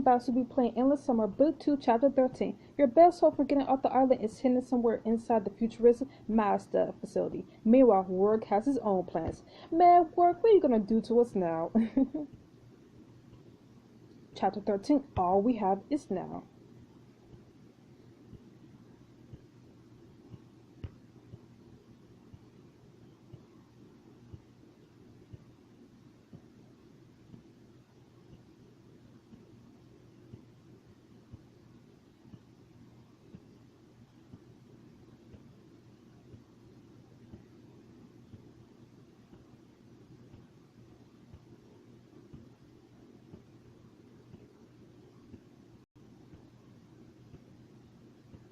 Battles will be playing Endless Summer, Book 2, Chapter 13. Your best hope for getting off the island is hidden somewhere inside the futuristic Mazda facility. Meanwhile, Rourke has his own plans. Man, Rourke, what are you gonna do to us now? Chapter 13, all we have is now.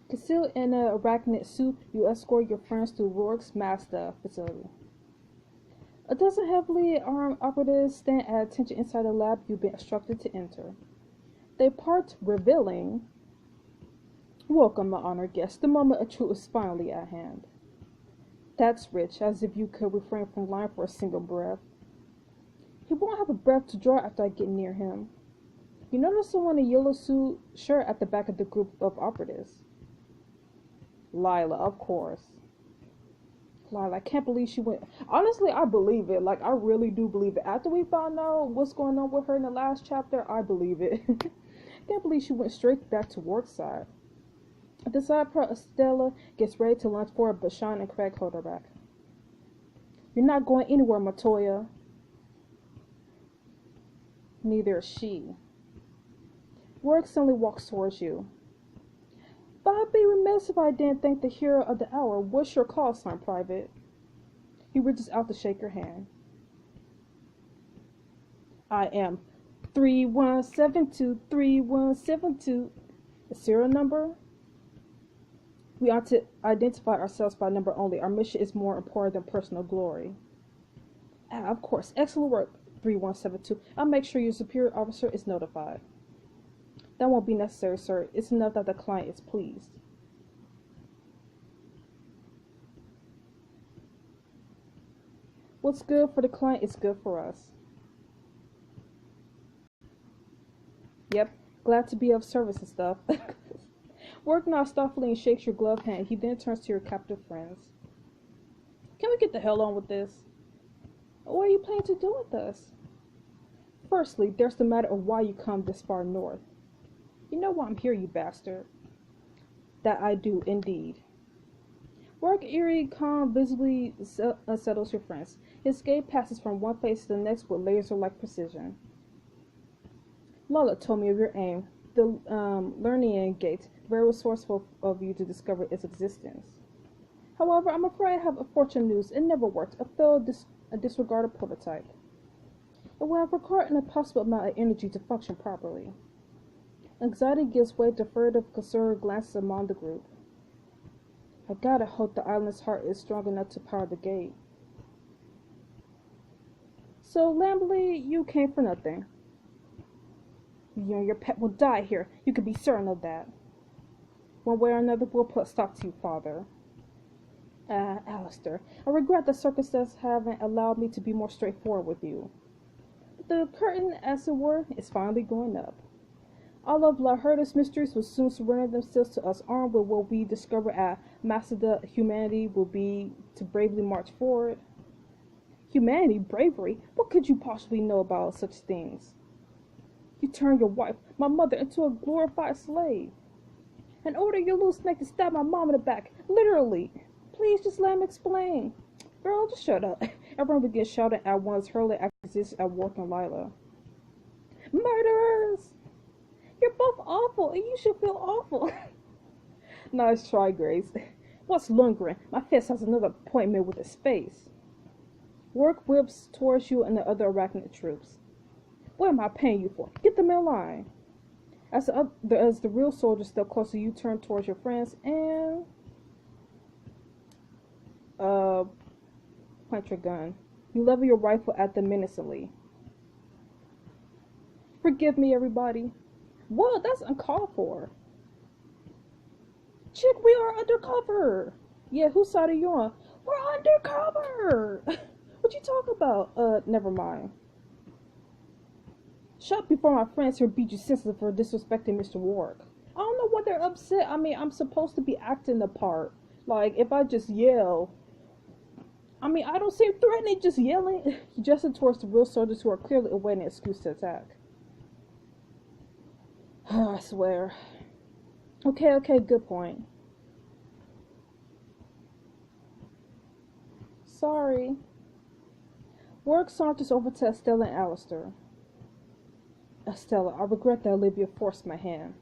Concealed in an arachnid suit, you escort your friends to Rourke's Mazda facility. A dozen heavily armed operatives stand at attention inside the lab you've been instructed to enter. They part, revealing, "Welcome, my honored guest. The moment of truth is finally at hand." That's rich, as if you could refrain from lying for a single breath. He won't have a breath to draw after I get near him. You notice someone in a yellow suit shirt at the back of the group of operatives. Lila, of course. Lila, I can't believe she went. Honestly, I believe it. Like, I really do believe it. After we found out what's going on with her in the last chapter, I believe it. Can't believe she went straight back to Rourke's side. At the side part, Estella gets ready to lunge forward, but Sean and Craig hold her back. You're not going anywhere, Matoya. Neither is she. Rourke suddenly walks towards you. But I'd be remiss if I didn't thank the hero of the hour. What's your call sign, Private? He reaches out to shake your hand. I am 31723172. The serial number? We ought to identify ourselves by number only. Our mission is more important than personal glory. Of course. Excellent work, 3172. I'll make sure your superior officer is notified. That won't be necessary, sir. It's enough that the client is pleased. What's good for the client is good for us. Yep, glad to be of service and stuff. Rourke nods thoughtfully and shakes your gloved hand. He then turns to your captive friends. Can we get the hell on with this? What are you planning to do with us? Firstly, there's the matter of why you come this far north. You know why I'm here, you bastard. That I do, indeed. Rourke, eerie, calm, visibly unsettles your friends. His gaze passes from one face to the next with laser-like precision. Lola told me of your aim, the Lernian Gate, very resourceful of you to discover its existence. However, I'm afraid I have unfortunate news. It never worked. A failed, disregarded prototype. It will have required an impossible amount of energy to function properly. Anxiety gives way to furtive, concerned glances among the group. I gotta hope the island's heart is strong enough to power the gate. So, Lambley, you came for nothing. You and your pet will die here. You can be certain of that. One way or another, we'll put a stop to you, father. Alistair, I regret that circumstances haven't allowed me to be more straightforward with you. But the curtain, as it were, is finally going up. All of Laherda's mysteries will soon surrender themselves to us, armed with what we discover at Masada. Humanity will be to bravely march forward. Humanity? Bravery? What could you possibly know about such things? You turn your wife, my mother, into a glorified slave. And order your little snake to stab my mom in the back. Literally. Please just let him explain. Girl, just shut up. Everyone begins shouting at once, hurling accusations at Rourke and Lila. Murderers! You're both awful, and you should feel awful. Nice try, Grace. What's Lundgren? My fist has another appointment with his face. Rourke whips towards you and the other arachnid troops. What am I paying you for? Get them in line. As the real soldiers step closer, you turn towards your friends and point your gun. You level your rifle at them menacingly. Forgive me, everybody. Whoa, that's uncalled for. Chick, we are undercover. Yeah, whose side are you on? We're undercover. What you talking about? Never mind. Shut up before my friends here beat you senseless for disrespecting Mr. Rourke. I don't know why they're upset. I mean, I'm supposed to be acting the part. Like, if I just yell, I mean, I don't seem threatening just yelling. He gestured towards the real soldiers who are clearly awaiting an excuse to attack. I swear. Okay, good point. Sorry. Rourke saunters over to Estella and Alistair. Estella, I regret that Olivia forced my hand,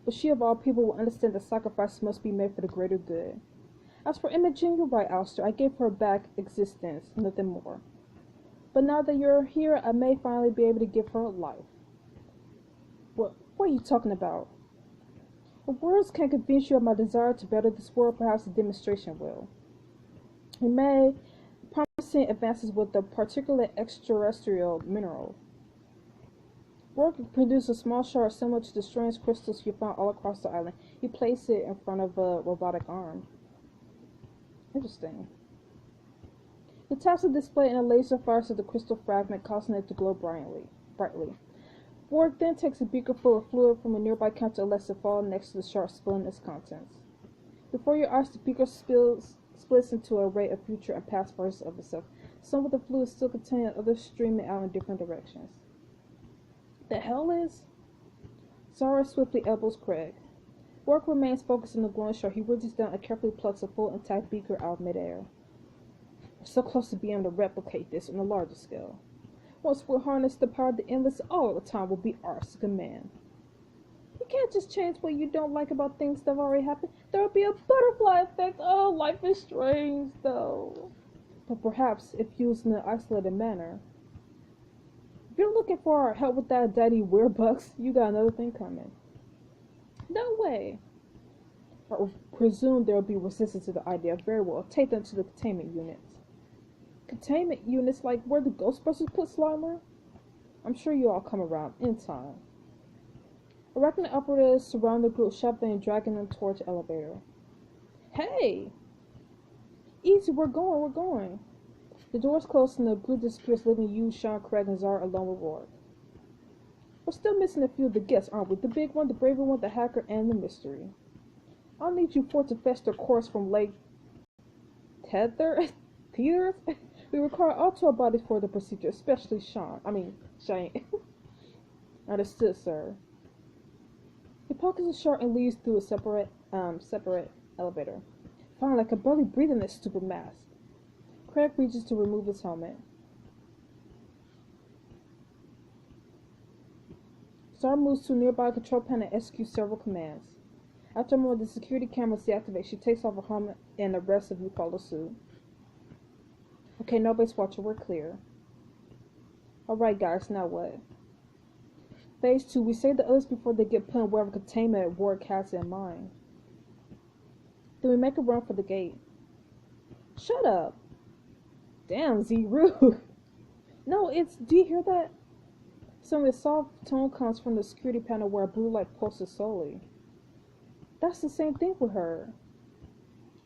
but she of all people will understand that sacrifices must be made for the greater good. As for Imogen, you're right, Alistair. I gave her back existence, nothing more. But now that you're here, I may finally be able to give her life. What are you talking about? If words can't convince you of my desire to better this world, perhaps a demonstration will. We may promising advances with a particular extraterrestrial mineral. Rourke produced a small shard similar to the strange crystals you found all across the island. He placed it in front of a robotic arm. Interesting. The taps are displayed in a laser fires of the crystal fragment, causing it to glow brightly. Rourke then takes a beaker full of fluid from a nearby counter and lets it fall next to the shard, spilling its contents. Before your eyes, the beaker splits into an array of future and past versions of itself. Some of the fluid still contained, others streaming out in different directions. The hell is? Zara swiftly elbows Craig. Rourke remains focused on the glowing shard. He reaches down and carefully plucks a full intact beaker out of midair. We're so close to being able to replicate this on a larger scale. Once we harness the power of the endless, all the time will be ours to command. You can't just change what you don't like about things that have already happened. There will be a butterfly effect. Oh, life is strange, though. But perhaps, if used in an isolated manner. If you're looking for help with that daddy werebucks, you got another thing coming. No way. I presume there will be resistance to the idea. Very well. Take them to the containment units. Containment units like where the Ghostbusters put Slimer? I'm sure you all come around in time. Arachnid operatives surround the group, shoving and dragging them towards the elevator. Hey! Easy, we're going. The doors close and the group disappears, leaving you, Sean, Craig, and Zara alone with Rourke. We're still missing a few of the guests, aren't we? The big one, the braver one, the hacker, and the mystery. I'll need you four to fetch their course from Lake Teethers? We require all 12 bodies for the procedure, especially Shane. Understood, sir. He pockets a shard and leads through a separate elevator. Fine, I can barely breathe in this stupid mask. Craig reaches to remove his helmet. Zara moves to a nearby control panel and executes several commands. After a moment, the security cameras deactivate. She takes off her helmet and the rest of you follow suit. Okay, nobody's watching. We're clear. Alright, guys, now what? Phase 2. We save the others before they get put in wherever containment Rourke has in mind. Then we make a run for the gate. Shut up! Damn, Z, rude! No, do you hear that? Some of the soft tone comes from the security panel where blue light pulses slowly. That's the same thing with her.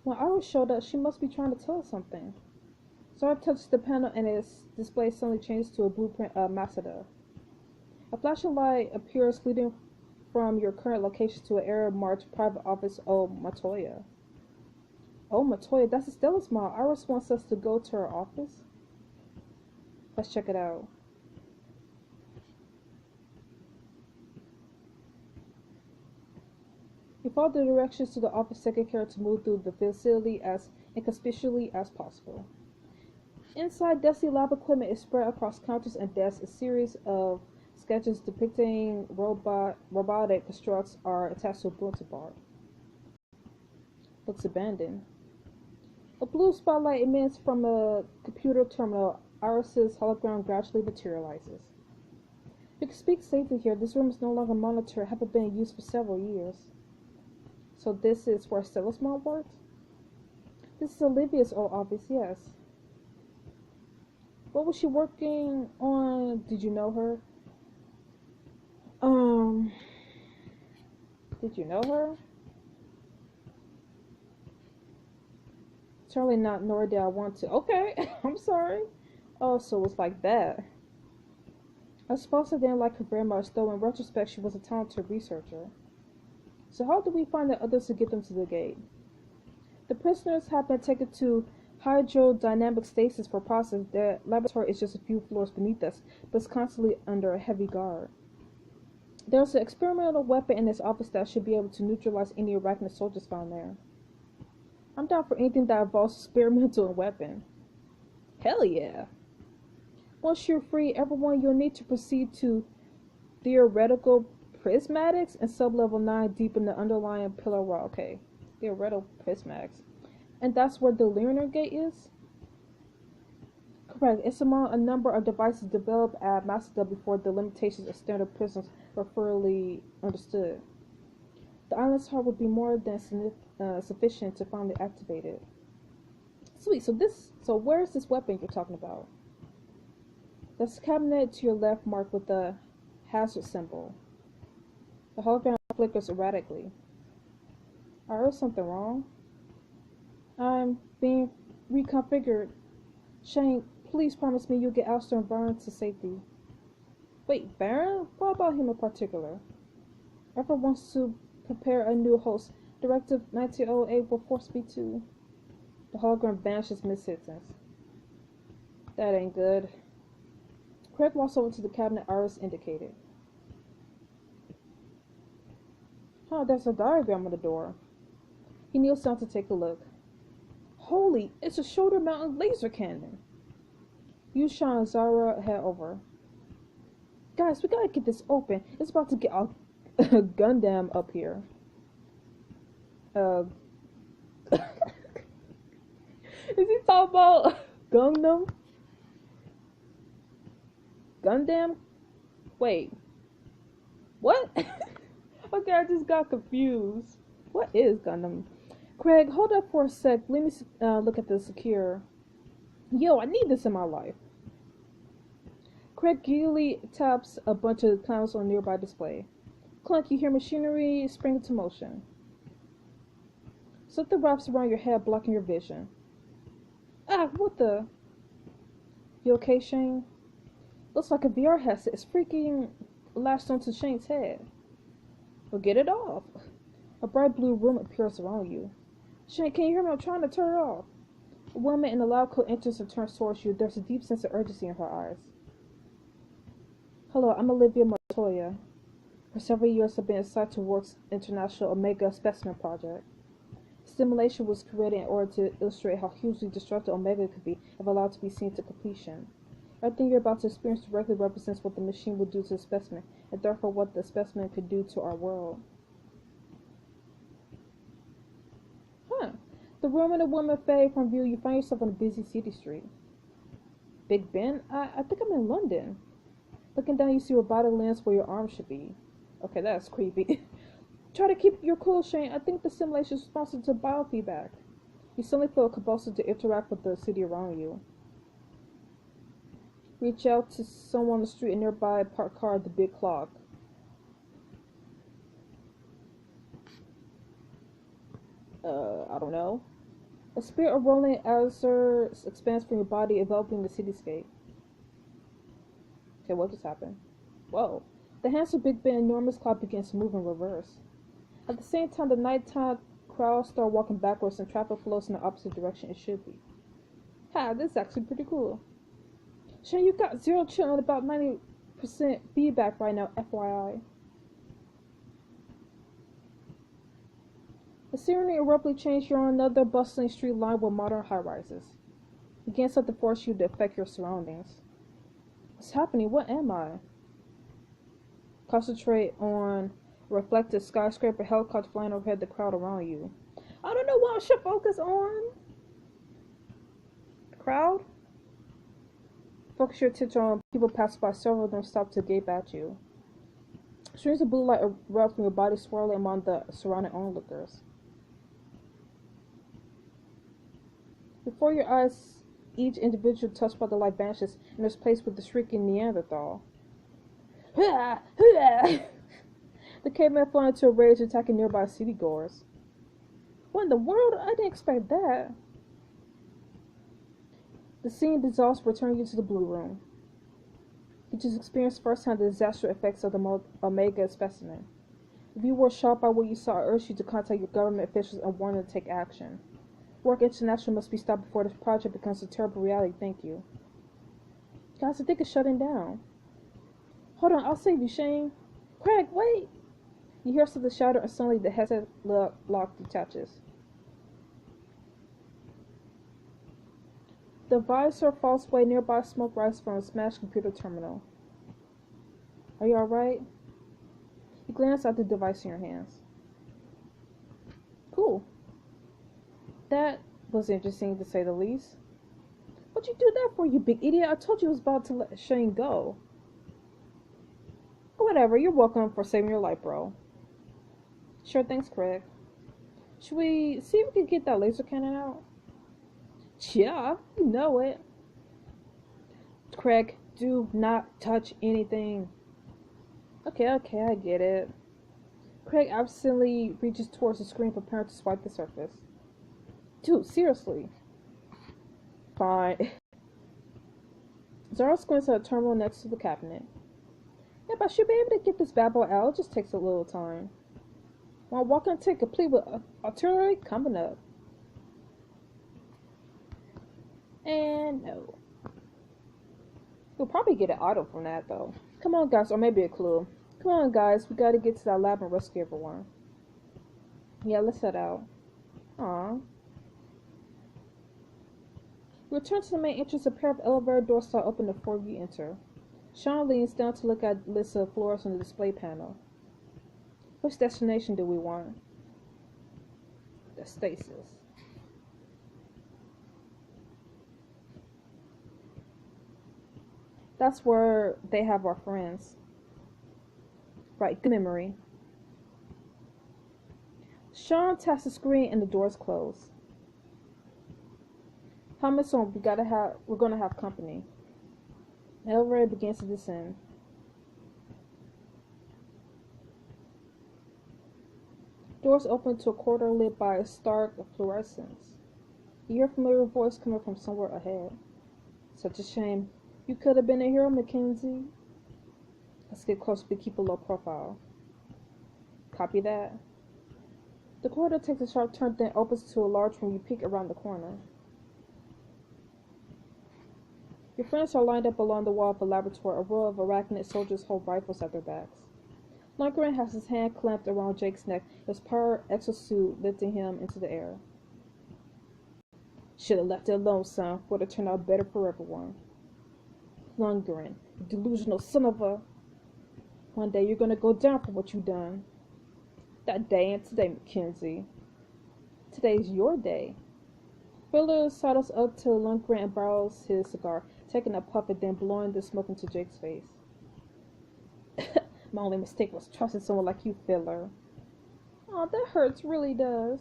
When Iris showed up, she must be trying to tell us something. Zara touches the panel and its display suddenly changes to a blueprint of Masada. A flashing light appears leading from your current location to an area marked Private Office Old Matoya. Oh, Matoya, that's Estella's mom. Iris wants us to go to her office. Let's check it out. You follow the directions to the office secretary to move through the facility as inconspicuously as possible. Inside, dusty lab equipment is spread across counters and desks. A series of sketches depicting robotic constructs are attached to a bulletin board. Looks abandoned. A blue spotlight emits from a computer terminal. Iris's hologram gradually materializes. You can speak safely here. This room is no longer monitored, haven't been in use for several years. So this is where Stella's mom works? This is Olivia's old office, yes. What was she working on? Did you know her? Did you know her? Certainly not, nor did I want to. Okay, I'm sorry. Oh, so it's like that. I suppose I didn't like her very much, though in retrospect she was a talented researcher. So how do we find the others to get them to the gate? The prisoners have been taken to hydrodynamic stasis for process. Their laboratory is just a few floors beneath us, but is constantly under a heavy guard. There's an experimental weapon in this office that should be able to neutralize any arachnid soldiers found there. I'm down for anything that involves experimental and weapon. Hell yeah. Once you're free, everyone, you'll need to proceed to theoretical prismatics and sub-level 9 deep in the underlying pillar wall. Okay, theoretical prismatics. And that's where the Learner Gate is? Correct. It's among a number of devices developed at Masada before the limitations of standard prisms were thoroughly understood. The island's heart would be more than sufficient to finally activate it. Sweet. So where's this weapon you're talking about? That's the cabinet to your left, marked with the hazard symbol. The hologram flickers erratically. I heard something wrong. I'm being reconfigured. Shane, please promise me you'll get Alistair and Baron to safety. Wait, Baron? What about him in particular? Everyone wants to prepare a new host. Directive 1908 will force me to. The hologram vanishes mid-sentence. That ain't good. Craig walks over to the cabinet Iris indicated. There's a diagram on the door. He kneels down to take a look. Holy, it's a shoulder-mounted laser cannon. Yusha and Zara head over. Guys, we gotta get this open. It's about to get a Gundam up here. Is he talking about Gundam? Gundam? Wait. What? Okay, I just got confused. What is Gundam? Craig, hold up for a sec. Let me look at the secure. Yo, I need this in my life. Craig giddily taps a bunch of clowns on a nearby display. Clunk, you hear machinery spring into motion. Something wraps around your head, blocking your vision. What the? You okay, Shane? Looks like a VR headset is freaking lashed onto Shane's head. Well, get it off. A bright blue room appears around you. Shane, can you hear me? I'm trying to turn it off. A woman in a loud coat enters and turns towards you. There's a deep sense of urgency in her eyes. Hello, I'm Olivia Montoya. For several years, I've been assigned to Rourke's International Omega Specimen Project. Simulation was created in order to illustrate how hugely destructive Omega could be if allowed to be seen to completion. Everything you're about to experience directly represents what the machine will do to the specimen, and therefore what the specimen could do to our world. The room and the woman fade from view. You find yourself on a busy city street. Big Ben? I think I'm in London. Looking down, you see robotic lens where your arm should be. Okay, that's creepy. Try to keep your cool, Shane. I think the simulation is responsive to biofeedback. You suddenly feel a compulsion to interact with the city around you. Reach out to someone on the street and nearby parked car at the big clock. I don't know. A spirit of rolling azure expands from your body, enveloping the cityscape. Okay, what just happened? Whoa. The hands of Big Ben enormous clock begins to move in reverse. At the same time, the nighttime crowds start walking backwards and traffic flows in the opposite direction it should be. This is actually pretty cool. Shane, you got 0 chill and about 90% feedback right now, FYI. The scenery abruptly changed. You're on another bustling street lined with modern high-rises. Again, something forced you to affect your surroundings. What's happening? What am I? Concentrate on reflected skyscraper, helicopter flying overhead, the crowd around you. I don't know what I should focus on. Crowd? Focus your attention on people passing by. Several of them stop to gape at you. Streams of blue light erupt from your body, swirling among the surrounding onlookers. Before your eyes, each individual touched by the light vanishes and is placed with the shrieking Neanderthal. The caveman fell into a rage, attacking nearby city-goers. What in the world? I didn't expect that. The scene dissolves, returning you to the blue room. You just experienced firsthand the disastrous effects of the Omega specimen. If you were shocked by what you saw, I urge you to contact your government officials and warn them to take action. Rourke International must be stopped before this project becomes a terrible reality. Thank you. Guys, I think it's shutting down. Hold on, I'll save you, Shane. Craig, wait! You hear something shatter and suddenly the headset lock detaches. The visor falls away, nearby smoke rises from a smashed computer terminal. Are you alright? You glance at the device in your hands. Cool. That was interesting to say the least. What'd you do that for, you big idiot? I told you I was about to let Shane go. Whatever, you're welcome for saving your life, bro. Sure, thanks, Craig. Should we see if we can get that laser cannon out? Yeah, you know it. Craig, do not touch anything. Okay, I get it. Craig absently reaches towards the screen, preparing to swipe the surface. Dude, seriously. Fine. Zara squints at a terminal next to the cabinet. Yep, I should be able to get this bad boy out. It just takes a little time. While walking to complete with artillery coming up. And no. You'll probably get an auto from that, though. Come on, guys, or maybe a clue. Come on, guys, we gotta get to that lab and rescue everyone. Yeah, let's head out. Aww. Return to the main entrance. A pair of elevator doors start open before you enter. Sean leans down to look at the list of floors on the display panel. Which destination do we want? The stasis. That's where they have our friends. Right, good memory. Sean taps the screen and the doors close. Helmets on, we're gonna have company. The elevator begins to descend. Doors open to a corridor lit by a stark fluorescence. You hear a familiar voice coming from somewhere ahead. Such a shame. You could have been a hero, Mackenzie. Let's get close, but keep a low profile. Copy that. The corridor takes a sharp turn, then opens to a large room. You peek around the corner. Your friends are lined up along the wall of the laboratory. A row of arachnid soldiers hold rifles at their backs. Lundgren has his hand clamped around Jake's neck, his power exosuit lifting him into the air. Should have left it alone, son. Would have turned out better for everyone. Lundgren, you delusional son of a... One day you're gonna go down for what you done. That day ain't today, Mackenzie. Today's your day. Filler sidles up to Lundgren and borrows his cigar, taking a puff and then blowing the smoke into Jake's face. My only mistake was trusting someone like you, Filler. Aw, that hurts, really does.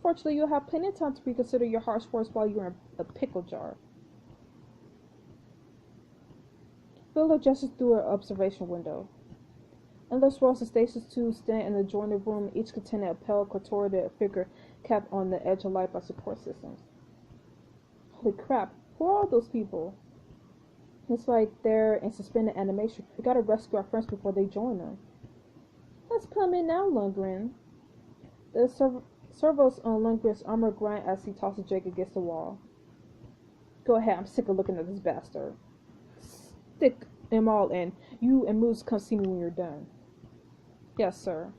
Fortunately, you'll have plenty of time to reconsider your harsh words while you're in a pickle jar. Filler gestures through her observation window. Endless rows of stasis tubes stand in the adjoining room, each containing a pale, contorted figure capped on the edge of light by support systems. Holy crap, who are all those people? It's like they're in suspended animation. We gotta rescue our friends before they join them. Let's put them in now, Lundgren. The servos on Lundgren's armor grind as he tosses Jake against the wall. Go ahead, I'm sick of looking at this bastard. Stick them all in. You and Moose come see me when you're done. Yes, sir.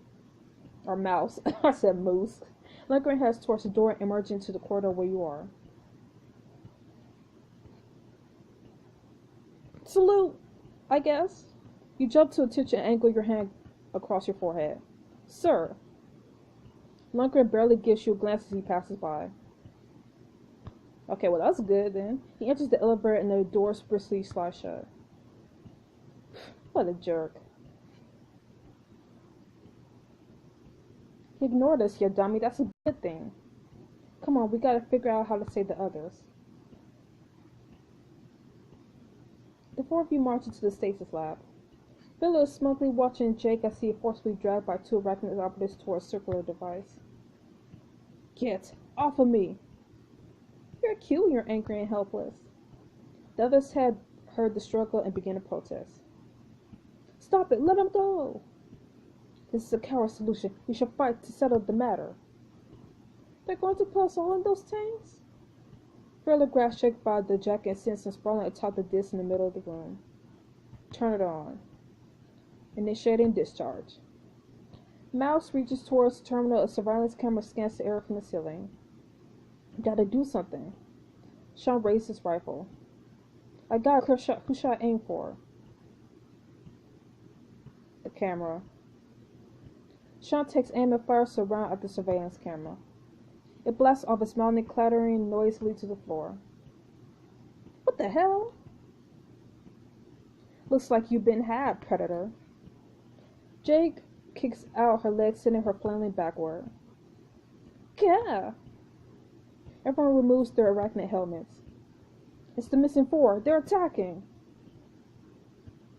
Or Mouse. I said Moose. Lundgren heads towards the door, emerging into the corridor where you are. Salute, I guess. You jump to attention and angle your hand across your forehead. Sir. Lundgren barely gives you a glance as he passes by. Okay, well that's good then. He enters the elevator and the doors briskly slide shut. What a jerk. He ignored us, you dummy. That's a good thing. Come on, we gotta figure out how to save the others. The four of you march into the stasis lab. Phil is smugly watching Jake as he is forcibly dragged by two arachnid operatives towards a circular device. Get off of me! You're cute when you're angry and helpless. The others had heard the struggle and began to protest. Stop it! Let him go! This is a coward solution. We shall fight to settle the matter. They're going to put us all in those tanks? Fiddler grabbed Shake by the jacket and sends him sprawling atop the disc in the middle of the room. Turn it on. Initiating discharge. Mouse reaches towards the terminal. A surveillance camera scans the area from the ceiling. Gotta do something. Sean raised his rifle. I got a clear shot. Who should I aim for? The camera. Sean takes aim and fires a round at the surveillance camera. It blasts off its mounting, clattering noisily to the floor. What the hell? Looks like you've been had, Predator. Jake kicks out her legs, sending her flailing backward. Yeah. Everyone removes their arachnid helmets. It's the missing four. They're attacking.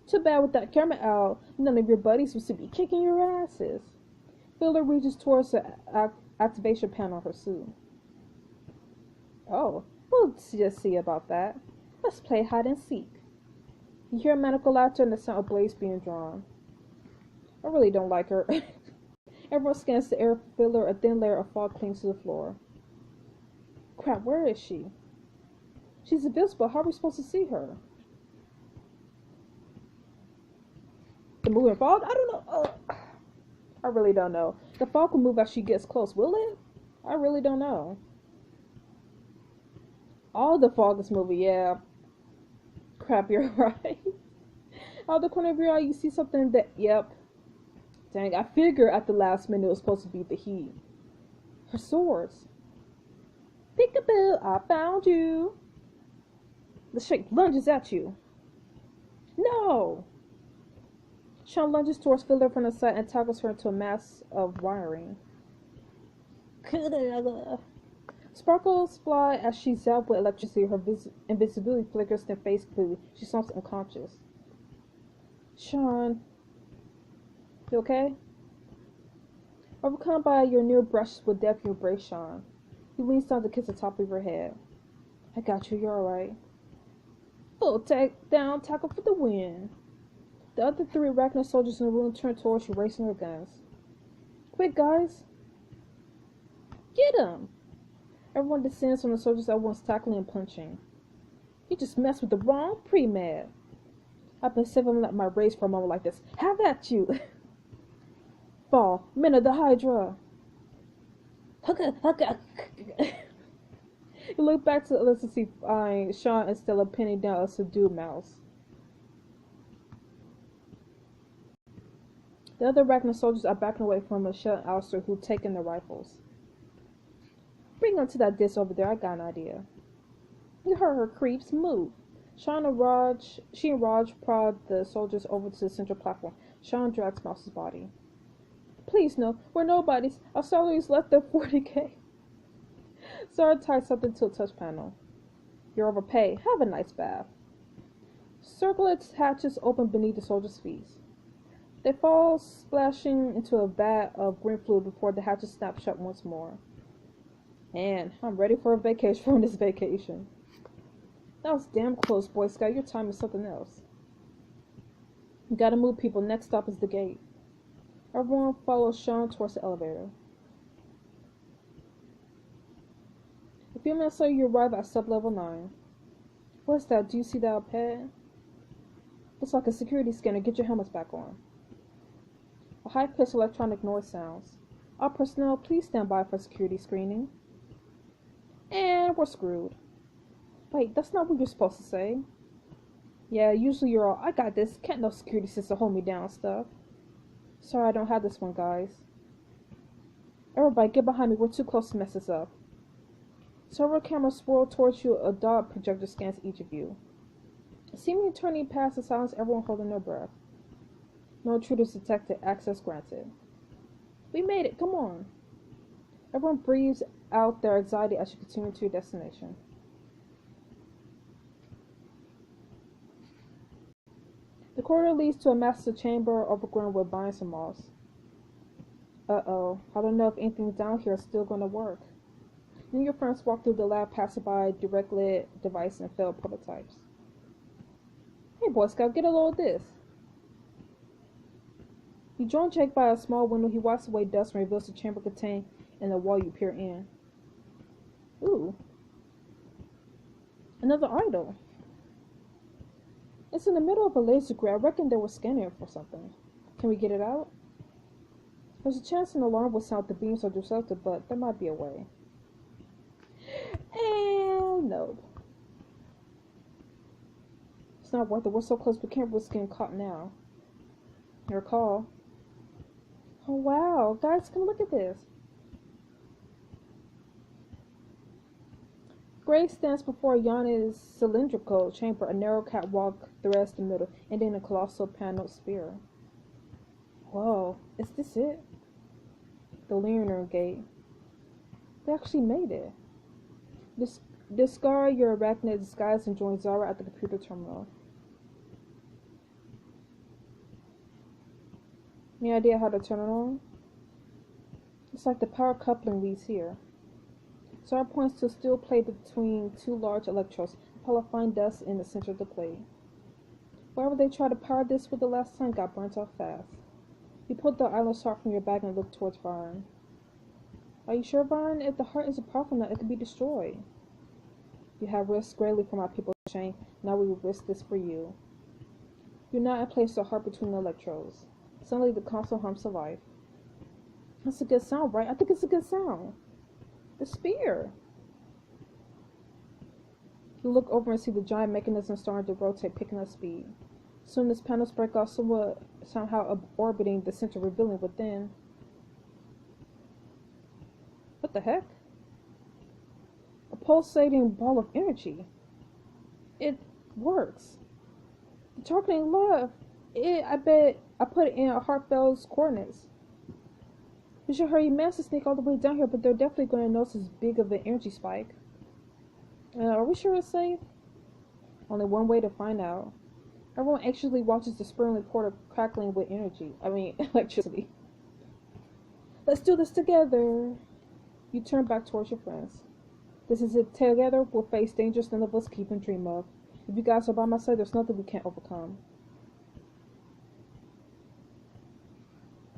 Too bad with that camera out, none of your buddies was to be kicking your asses. Fiddler reaches towards the activation panel on her suit. Oh, we'll just see about that. Let's play hide and seek. You hear maniacal laughter and the sound of blades being drawn. I really don't like her. Everyone scans the air for Fiddler. A thin layer of fog clings to the floor. Crap, where is she? She's invisible. How are we supposed to see her? The moving fog? I don't know. I really don't know. The fog will move as she gets close, will it? I really don't know. All the fog is moving, yeah. Crap, you're right. Out the corner of your eye, you see something that, yep. Dang, I figured at the last minute it was supposed to be the heat. Her swords. Peekaboo, I found you. The Shake lunges at you. No! Sean lunges towards Fiddler from the side and tackles her into a mass of wiring. Sparkles fly as she zapped with electricity. Her invisibility flickers, then fades completely. She slumps unconscious. Sean, you okay? Overcome by your near brush with death, you embrace Sean. He leans down to kiss the top of your head. I got you, you're alright. Full down, tackle for the win. The other three arachnid soldiers in the room turn towards you, racing their guns. Quick, guys! Get him! Everyone descends on the soldiers at once, tackling and punching. You just messed with the wrong pre-med. I've been saving my race for a moment like this. Have at you! Fall, men of the Hydra! You look back to Alyssa, see Sean and Stella pinning down a subdued mouse. The other arachnid soldiers are backing away from Michelle and Alistair, who've taken their rifles. Bring them to that disc over there, I got an idea. You heard her, creeps, move. She and Raj prod the soldiers over to the central platform. Sean drags Mouse's body. Please no, we're nobodies. Our salaries left their 40K. Sarah ties something to a touch panel. You're overpaid. Have a nice bath. Circlet hatches open beneath the soldiers' feet. They fall splashing into a vat of green fluid before the hatches snap shut once more. Man, I'm ready for a vacation from this vacation. That was damn close, Boy Scout. Your time is something else. You gotta move, people. Next stop is the gate. Everyone follows Sean towards the elevator. A few minutes later, you arrive at sub-level 9. What's that? Do you see that up ahead? Looks like a security scanner. Get your helmets back on. A high-pitched electronic noise sounds. All personnel, please stand by for security screening. And we're screwed. Wait, that's not what you're supposed to say. Yeah, usually you're all, I got this. Can't no security system hold me down stuff. Sorry, I don't have this one, guys. Everybody, get behind me. We're too close to mess this up. Several cameras swirl towards you. A dot projector scans each of you. Seemingly turning past the silence, everyone holding their breath. No intruders detected. Access granted. We made it. Come on. Everyone breathes out their anxiety as you continue to your destination. The corridor leads to a massive chamber overgrown with vines and moss. Uh-oh. I don't know if anything down here is still going to work. You and your friends walk through the lab, passing by direct lit device and failed prototypes. Hey, Boy Scout, get a load of this. You join Jake by a small window. He wipes away dust and reveals the chamber contained in the wall you peer in. Ooh. Another idol. It's in the middle of a laser grid. I reckon they were scanning it for something. Can we get it out? There's a chance an alarm will sound if the beams are disrupted, but there might be a way. And no. It's not worth it. We're so close, we can't risk getting caught now. Your call. Oh wow, guys, come look at this. Grace stands before Yana's cylindrical chamber. A narrow catwalk threads the middle, ending in a colossal paneled sphere. Whoa, is this it? The lunar gate. They actually made it. Discard your arachnid disguise and join Zara at the computer terminal. Any idea how to turn it on? It's like the power coupling leads here. Zara points to a steel plate between two large electrodes. A pile of fine dust in the center of the plate. Wherever they tried to power this with the last time got burnt off fast. You pulled the island's heart from your bag and looked towards Vaughn. Are you sure, Vaughn? If the heart isn't powerful enough, it could be destroyed. You have risked greatly for my people, Shane. Now we will risk this for you. You're not in place the heart between the electrodes. Suddenly the console hums to life. That's a good sound, right? I think it's a good sound. The spear. You look over and see the giant mechanism starting to rotate, picking up speed. Soon its panels break off, somehow orbiting the center, revealing within. What the heck? A pulsating ball of energy. It works. The targeting love. I bet I put it in Hartfeld's coordinates. We should hurry Mans to sneak all the way down here, but they're definitely going to notice as big of an energy spike. Are we sure it's safe? Only one way to find out. Everyone anxiously watches the spiraling portal crackling with electricity. Let's do this together. You turn back towards your friends. This is it. Together we'll face dangers none of us keep and dream of. If you guys are by my side, there's nothing we can't overcome.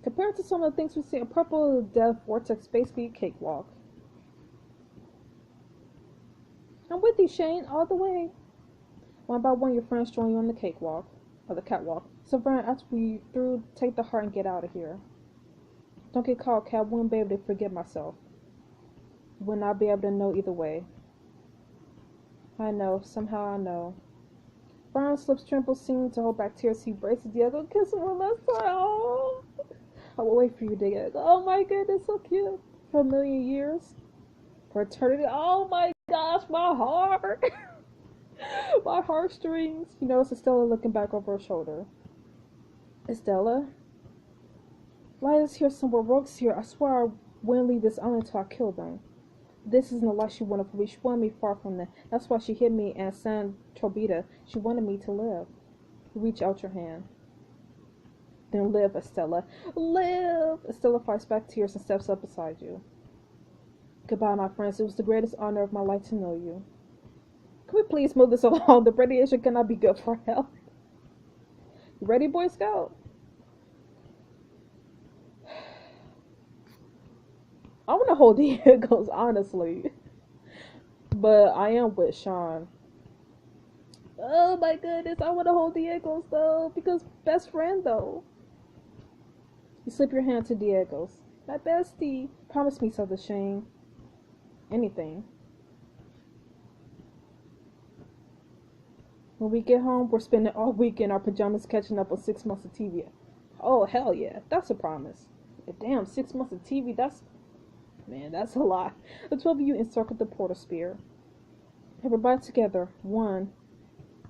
Compared to some of the things we see, a purple death vortex basically a cakewalk. I'm with you, Shane, all the way. One by one, your friends join you on the cakewalk, or the catwalk. So, Vern, after we through, take the heart and get out of here. Don't get caught, Cat. I wouldn't be able to forgive myself. You would not be able to know either way. I know. Somehow I know. Vern's lips tremble, seeming to hold back tears. He braces Diego, kiss him one last time. Oh. I will wait for you, Diego. Oh my goodness, so cute. For a million years. For eternity. Oh my gosh, my heart. My heartstrings. You notice Estella looking back over her shoulder. Estella? Lila's here somewhere. Rourke's here. I swear I wouldn't leave this island until I killed them. This isn't the life she wanted for me. She wanted me far from them. That's why she hid me and San Trobita. She wanted me to live. You reach out your hand. Then live, Estella. Live! Estella fights back tears and steps up beside you. Goodbye, my friends. It was the greatest honor of my life to know you. Can we please move this along? The radiation cannot be good for health. You ready, Boy Scout? I want to hold Diego's, honestly. But I am with Sean. Oh my goodness, I want to hold Diego's though. Because best friend though. You slip your hand to Diego's. My bestie. Promise me something, Shane. Anything. When we get home, we're spending all week in our pajamas catching up on 6 months of TV. Oh, hell yeah. That's a promise. Damn, 6 months of TV, that's a lot. The 12 of you encircle the portal sphere. Everybody together. 1,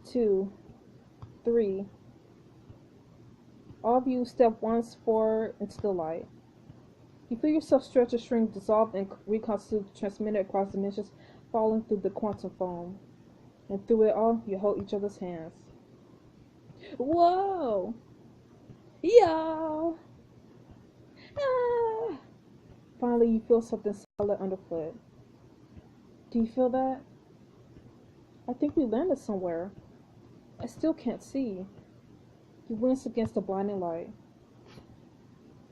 2, 3. All of you step once forward into the light. You feel yourself stretch or shrink, dissolve, and reconstitute, transmitted across dimensions, falling through the quantum foam. And through it all, you hold each other's hands. Whoa! Y'all! Ah! Finally, you feel something solid underfoot. Do you feel that? I think we landed somewhere. I still can't see. You wince against the blinding light.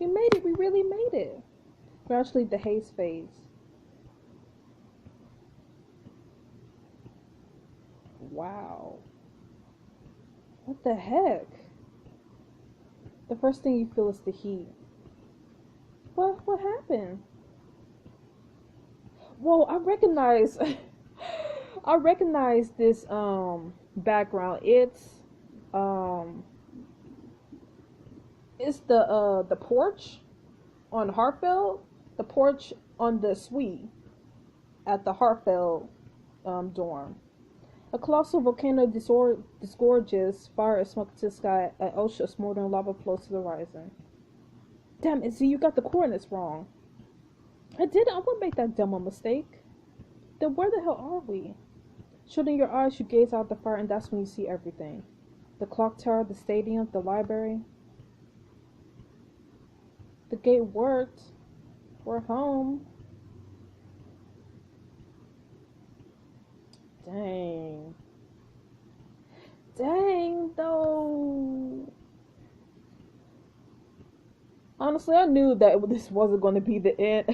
We made it. We really made it. Gradually, the haze fades. Wow. What the heck? The first thing you feel is the heat. What happened? Whoa, I recognize I recognize this background. It's the porch on Hartfeld, the porch on the suite at the Hartfeld dorm. A colossal volcano disgorges fire and smoke to the sky. An ocean of smoldering lava flows to the horizon. Damn it, see, you got the coordinates wrong. I wouldn't make that dumb a mistake. Then where the hell are we? Shutting your eyes, you gaze out the fire, and that's when you see everything. The clock tower, the stadium, the library. The gate worked. We're home. Dang. Dang, though. Honestly, I knew that this wasn't going to be the end.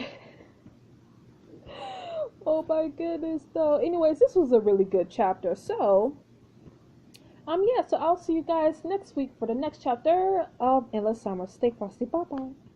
Oh my goodness, though. Anyways, this was a really good chapter. So, yeah, so I'll see you guys next week for the next chapter of Endless Summer. Stay frosty. Bye-bye.